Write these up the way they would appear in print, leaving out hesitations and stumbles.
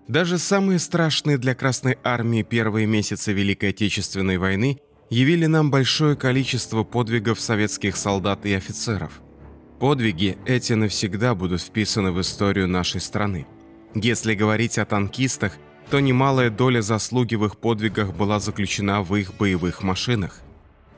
Даже самые страшные для Красной Армии первые месяцы Великой Отечественной войны явили нам большое количество подвигов советских солдат и офицеров. Подвиги эти навсегда будут вписаны в историю нашей страны. Если говорить о танкистах, то немалая доля заслуги в их подвигах была заключена в их боевых машинах.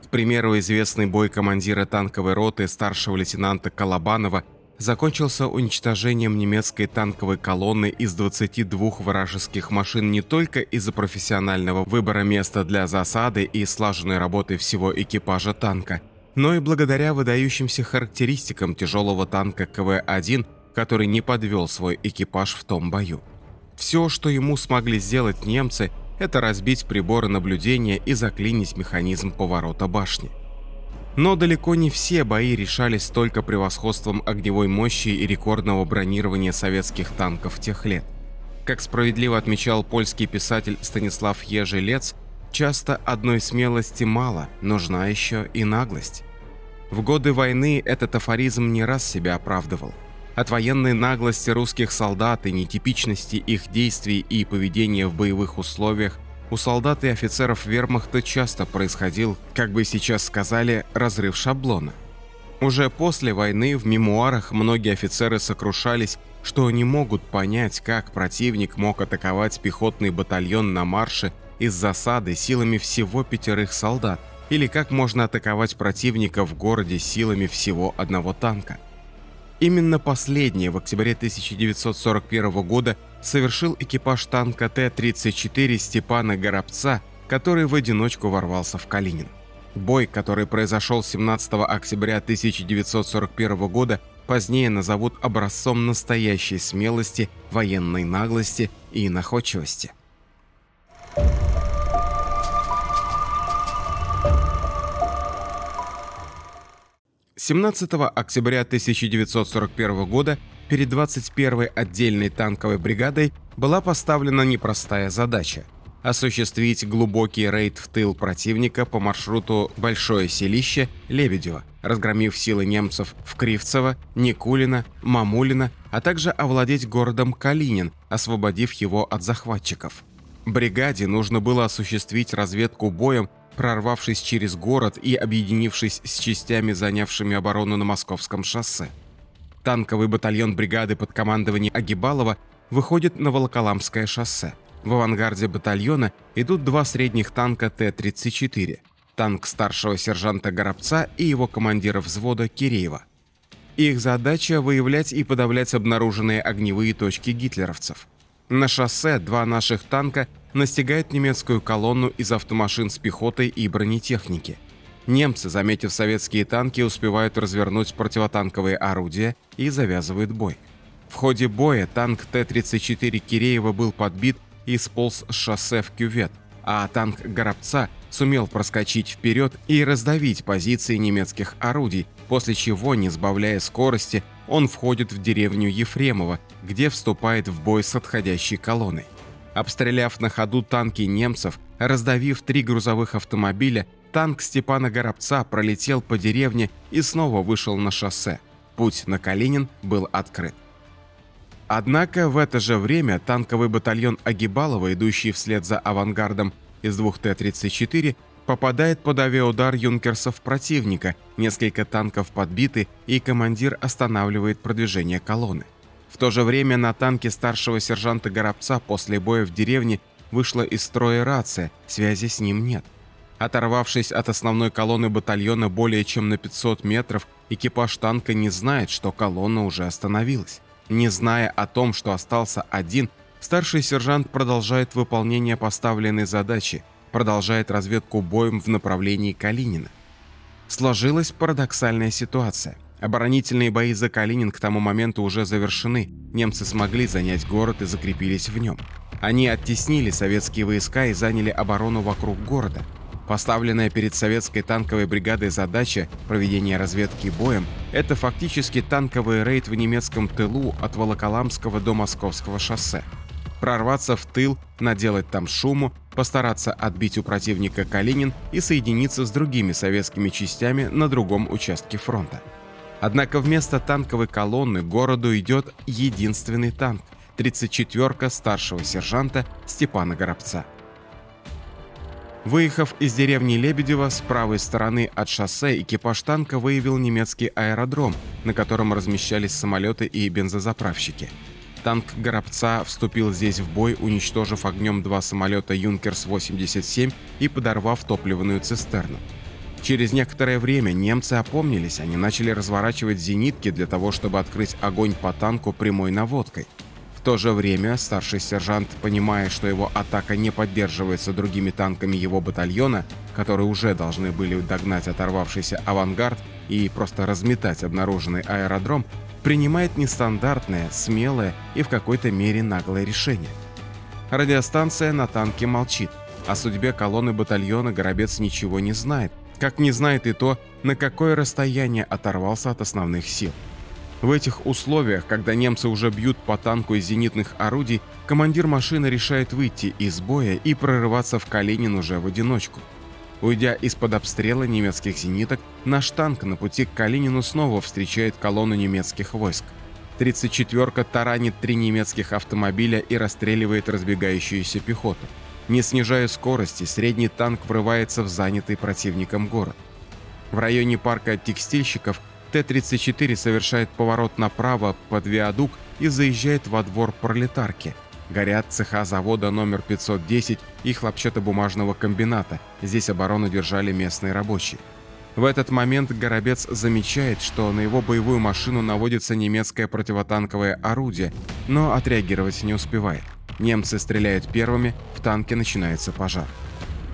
К примеру, известный бой командира танковой роты старшего лейтенанта Колобанова закончился уничтожением немецкой танковой колонны из 22 вражеских машин не только из-за профессионального выбора места для засады и слаженной работы всего экипажа танка, но и благодаря выдающимся характеристикам тяжелого танка КВ-1, который не подвел свой экипаж в том бою. Все, что ему смогли сделать немцы, это разбить приборы наблюдения и заклинить механизм поворота башни. Но далеко не все бои решались только превосходством огневой мощи и рекордного бронирования советских танков тех лет. Как справедливо отмечал польский писатель Станислав Ежелец, часто одной смелости мало, нужна еще и наглость. В годы войны этот афоризм не раз себя оправдывал. От военной наглости русских солдат и нетипичности их действий и поведения в боевых условиях у солдат и офицеров вермахта часто происходил, как бы сейчас сказали, разрыв шаблона. Уже после войны в мемуарах многие офицеры сокрушались, что не могут понять, как противник мог атаковать пехотный батальон на марше из засады силами всего 5 солдат, или как можно атаковать противника в городе силами всего одного танка. Именно последнее в октябре 1941 года совершил экипаж танка Т-34 Степана Горобца, который в одиночку ворвался в Калинин. Бой, который произошел 17 октября 1941 года, позднее назовут образцом настоящей смелости, военной наглости и находчивости. 17 октября 1941 года перед 21-й отдельной танковой бригадой была поставлена непростая задача – осуществить глубокий рейд в тыл противника по маршруту Большое Селище-Лебедево, разгромив силы немцев в Кривцево, Никулино, Мамулино, а также овладеть городом Калинин, освободив его от захватчиков. Бригаде нужно было осуществить разведку боем, прорвавшись через город и объединившись с частями, занявшими оборону на Московском шоссе. Танковый батальон бригады под командованием Агибалова выходит на Волоколамское шоссе. В авангарде батальона идут 2 средних танка Т-34, танк старшего сержанта Горобца и его командира взвода Киреева. Их задача – выявлять и подавлять обнаруженные огневые точки гитлеровцев. На шоссе 2 наших танка настигают немецкую колонну из автомашин с пехотой и бронетехники. Немцы, заметив советские танки, успевают развернуть противотанковые орудия и завязывают бой. В ходе боя танк Т-34 Киреева был подбит и сполз с шоссе в кювет, а танк Горобца сумел проскочить вперед и раздавить позиции немецких орудий, после чего, не сбавляя скорости, он входит в деревню Ефремово, где вступает в бой с отходящей колонной. Обстреляв на ходу танки немцев, раздавив 3 грузовых автомобиля, танк Степана Горобца пролетел по деревне и снова вышел на шоссе. Путь на Калинин был открыт. Однако в это же время танковый батальон Агибалова, идущий вслед за авангардом из 2 Т-34, попадает под авиаудар юнкерсов противника, несколько танков подбиты, и командир останавливает продвижение колонны. В то же время на танке старшего сержанта Горобца после боя в деревне вышла из строя рация, связи с ним нет. Оторвавшись от основной колонны батальона более чем на 500 метров, экипаж танка не знает, что колонна уже остановилась. Не зная о том, что остался один, старший сержант продолжает выполнение поставленной задачи, продолжает разведку боем в направлении Калинина. Сложилась парадоксальная ситуация. Оборонительные бои за Калинин к тому моменту уже завершены, немцы смогли занять город и закрепились в нем. Они оттеснили советские войска и заняли оборону вокруг города. Поставленная перед советской танковой бригадой задача проведения разведки боем – это фактически танковый рейд в немецком тылу от Волоколамского до Московского шоссе. Прорваться в тыл, наделать там шуму, постараться отбить у противника Калинин и соединиться с другими советскими частями на другом участке фронта. Однако вместо танковой колонны к городу идет единственный танк – 34-ка старшего сержанта Степана Горобца. Выехав из деревни Лебедево, с правой стороны от шоссе экипаж танка выявил немецкий аэродром, на котором размещались самолеты и бензозаправщики. Танк Горобца вступил здесь в бой, уничтожив огнем 2 самолета «Юнкерс-87» и подорвав топливную цистерну. Через некоторое время немцы опомнились, они начали разворачивать зенитки для того, чтобы открыть огонь по танку прямой наводкой. В то же время старший сержант, понимая, что его атака не поддерживается другими танками его батальона, которые уже должны были догнать оторвавшийся авангард и просто разметать обнаруженный аэродром, принимает нестандартное, смелое и в какой-то мере наглое решение. Радиостанция на танке молчит. О судьбе колонны батальона Горобец ничего не знает, как не знает и то, на какое расстояние оторвался от основных сил. В этих условиях, когда немцы уже бьют по танку из зенитных орудий, командир машины решает выйти из боя и прорываться в Калинин уже в одиночку. Уйдя из-под обстрела немецких зениток, наш танк на пути к Калинину снова встречает колонну немецких войск. 34-ка таранит 3 немецких автомобиля и расстреливает разбегающуюся пехоту. Не снижая скорости, средний танк врывается в занятый противником город. В районе парка текстильщиков Т-34 совершает поворот направо под виадук и заезжает во двор Пролетарки. Горят цеха завода номер 510 и хлопчатобумажного комбината. Здесь оборону держали местные рабочие. В этот момент Горобец замечает, что на его боевую машину наводится немецкое противотанковое орудие, но отреагировать не успевает. Немцы стреляют первыми, в танке начинается пожар.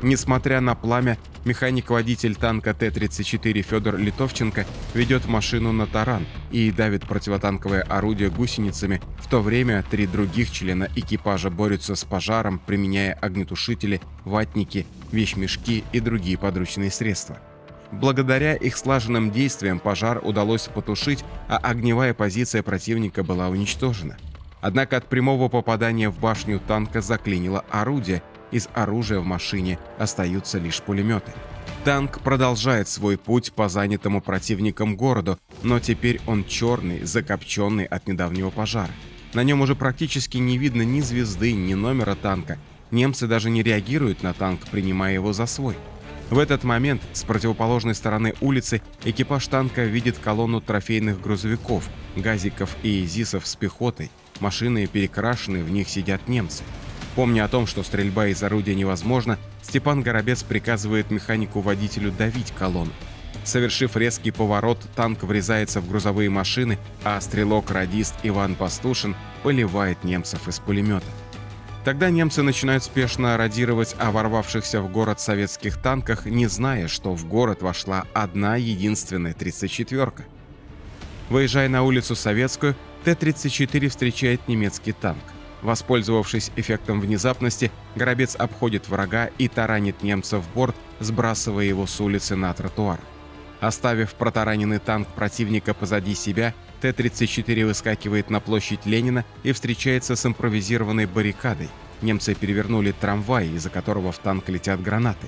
Несмотря на пламя, механик-водитель танка Т-34 Федор Литовченко ведет машину на таран и давит противотанковое орудие гусеницами, в то время 3 других члена экипажа борются с пожаром, применяя огнетушители, ватники, вещмешки и другие подручные средства. Благодаря их слаженным действиям пожар удалось потушить, а огневая позиция противника была уничтожена. Однако от прямого попадания в башню танка заклинило орудие, из оружия в машине остаются лишь пулеметы. Танк продолжает свой путь по занятому противником городу, но теперь он черный, закопченный от недавнего пожара. На нем уже практически не видно ни звезды, ни номера танка. Немцы даже не реагируют на танк, принимая его за свой. В этот момент с противоположной стороны улицы экипаж танка видит колонну трофейных грузовиков, газиков и ЗИСов с пехотой. Машины перекрашены, в них сидят немцы. Помня о том, что стрельба из орудия невозможна, Степан Горобец приказывает механику-водителю давить колонну. Совершив резкий поворот, танк врезается в грузовые машины, а стрелок-радист Иван Пастушин поливает немцев из пулемета. Тогда немцы начинают спешно радировать о ворвавшихся в город советских танках, не зная, что в город вошла одна единственная 34-ка. Выезжая на улицу Советскую, Т-34 встречает немецкий танк. Воспользовавшись эффектом внезапности, Горобец обходит врага и таранит немца в борт, сбрасывая его с улицы на тротуар. Оставив протараненный танк противника позади себя, Т-34 выскакивает на площадь Ленина и встречается с импровизированной баррикадой. Немцы перевернули трамвай, из-за которого в танк летят гранаты.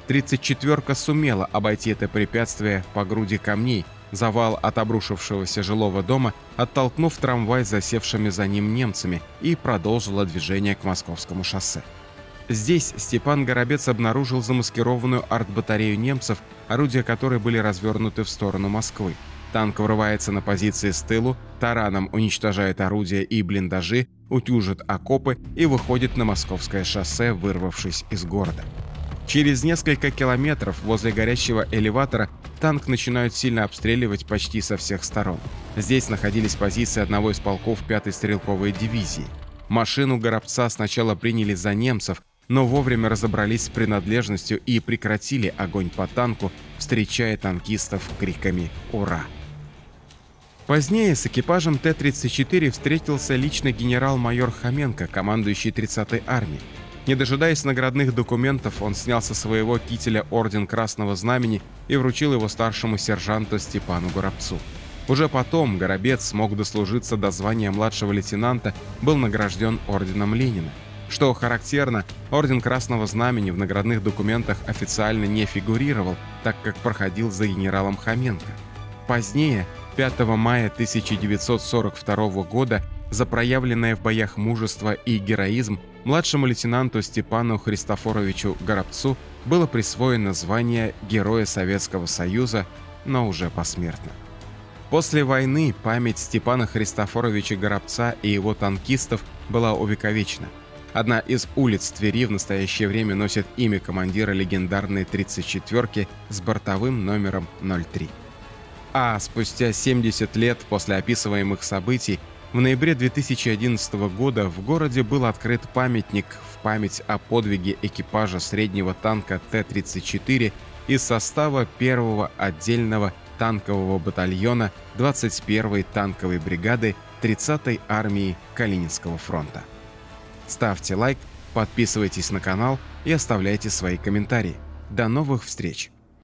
34-ка сумела обойти это препятствие по груди камней, завал от обрушившегося жилого дома, оттолкнув трамвай засевшими за ним немцами, и продолжила движение к Московскому шоссе. Здесь Степан Горобец обнаружил замаскированную артбатарею немцев, орудия которой были развернуты в сторону Москвы. Танк врывается на позиции с тылу, тараном уничтожает орудия и блиндажи, утюжит окопы и выходит на Московское шоссе, вырвавшись из города. Через несколько километров возле горящего элеватора танк начинают сильно обстреливать почти со всех сторон. Здесь находились позиции одного из полков 5-й стрелковой дивизии. Машину Горобца сначала приняли за немцев, но вовремя разобрались с принадлежностью и прекратили огонь по танку, встречая танкистов криками «Ура!». Позднее с экипажем Т-34 встретился лично генерал-майор Хоменко, командующий 30-й армией. Не дожидаясь наградных документов, он снял со своего кителя орден Красного Знамени и вручил его старшему сержанту Степану Горобцу. Уже потом Горобец смог дослужиться до звания младшего лейтенанта, был награжден орденом Ленина. Что характерно, орден Красного Знамени в наградных документах официально не фигурировал, так как проходил за генералом Хоменко. Позднее, 5 мая 1942 года, За проявленное в боях мужество и героизм младшему лейтенанту Степану Христофоровичу Горобцу было присвоено звание Героя Советского Союза, но уже посмертно. После войны память Степана Христофоровича Горобца и его танкистов была увековечена. Одна из улиц Твери в настоящее время носит имя командира легендарной 34-ки с бортовым номером 03. А спустя 70 лет после описываемых событий в ноябре 2011 года в городе был открыт памятник в память о подвиге экипажа среднего танка Т-34 из состава 1-го отдельного танкового батальона 21-й танковой бригады 30-й армии Калининского фронта. Ставьте лайк, подписывайтесь на канал и оставляйте свои комментарии. До новых встреч!